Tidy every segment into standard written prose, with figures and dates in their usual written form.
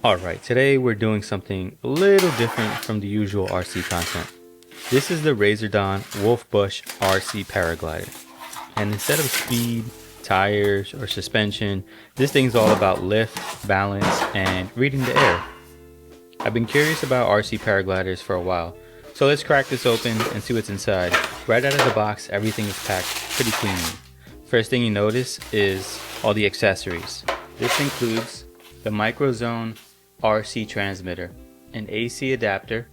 Alright, today we're doing something a little different from the usual RC content. This is the Razordon Wolfbush RC Paraglider. And instead of speed, tires, or suspension, this thing's all about lift, balance, and reading the air. I've been curious about RC paragliders for a while, so let's crack this open and see what's inside. Right out of the box, everything is packed pretty cleanly. First thing you notice is all the accessories. This includes the MicroZone RC transmitter, an AC adapter,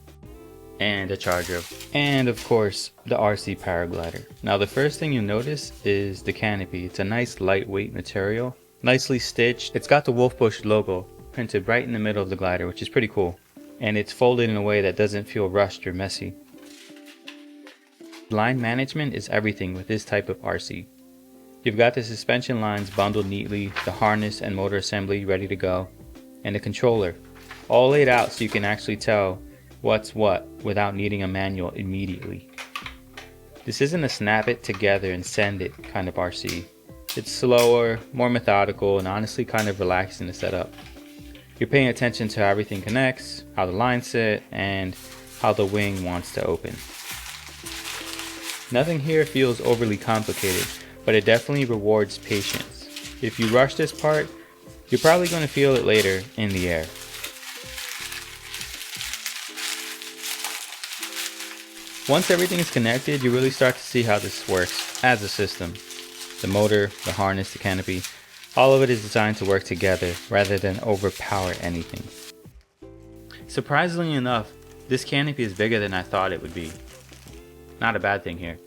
and a charger, and of course the RC paraglider. Now the first thing you notice is the canopy. It's a nice lightweight material, nicely stitched. It's got the Wolfbush logo printed right in the middle of the glider, which is pretty cool, and it's folded in a way that doesn't feel rushed or messy. Line management is everything with this type of RC. You've got the suspension lines bundled neatly, the harness and motor assembly ready to go, and the controller, all laid out so you can actually tell what's what without needing a manual immediately. This isn't a snap it together and send it kind of RC. It's slower, more methodical, and honestly kind of relaxing to set up. You're paying attention to how everything connects, how the lines sit, and how the wing wants to open. Nothing here feels overly complicated, but it definitely rewards patience. If you rush this part, you're probably going to feel it later in the air. Once everything is connected, you really start to see how this works as a system. The motor, the harness, the canopy, all of it is designed to work together rather than overpower anything. Surprisingly enough, this canopy is bigger than I thought it would be. Not a bad thing here.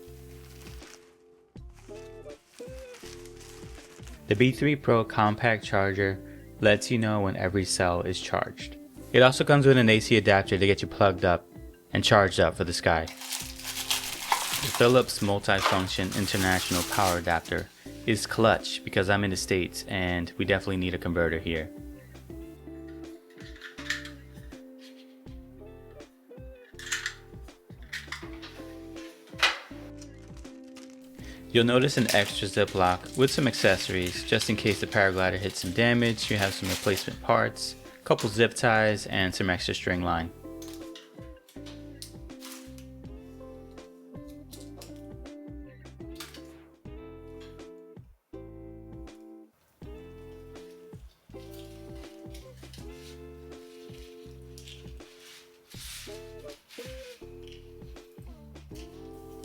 The B3 Pro compact charger lets you know when every cell is charged. It also comes with an AC adapter to get you plugged up and charged up for the sky. The Philips multifunction international power adapter is clutch because I'm in the States and we definitely need a converter here. You'll notice an extra Ziploc with some accessories just in case the paraglider hits some damage. You have some replacement parts, a couple zip ties, and some extra string line.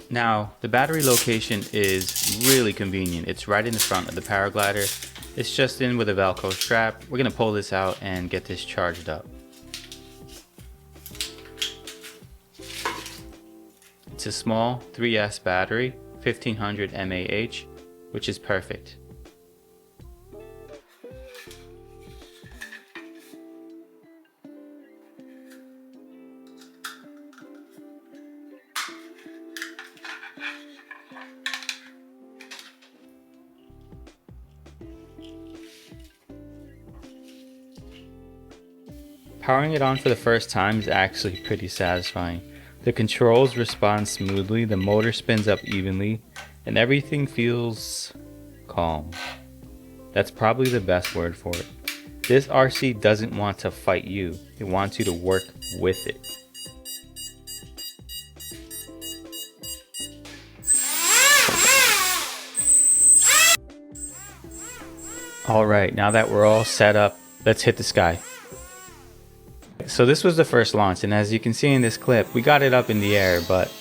Now, the battery location is really convenient. It's right in the front of the paraglider. It's just in with a Velcro strap. We're going to pull this out and get this charged up. It's a small 3S battery, 1500 mAh, which is perfect. Powering it on for the first time is actually pretty satisfying. The controls respond smoothly, the motor spins up evenly, and everything feels calm. That's probably the best word for it. This RC doesn't want to fight you, it wants you to work with it. Alright, now that we're all set up, let's hit the sky. So this was the first launch, and as you can see in this clip, we got it up in the air, but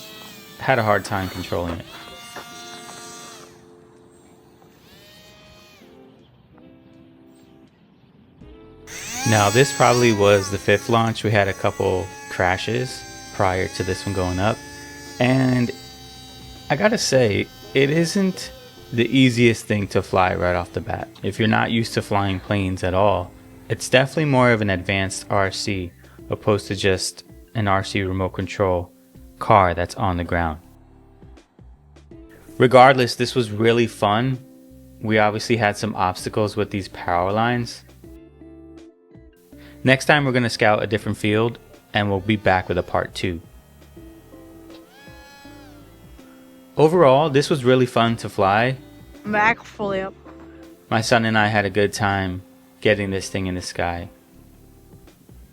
had a hard time controlling it. Now this probably was the fifth launch. We had a couple crashes prior to this one going up, and I gotta say, it isn't the easiest thing to fly right off the bat. If you're not used to flying planes at all, it's definitely more of an advanced RC opposed to just an RC remote control car that's on the ground. Regardless, this was really fun. We obviously had some obstacles with these power lines. Next time we're going to scout a different field and we'll be back with a part 2. Overall, this was really fun to fly. I'm back fully up. My son and I had a good time getting this thing in the sky.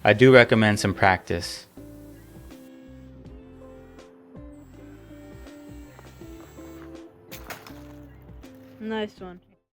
I do recommend some practice. Nice one.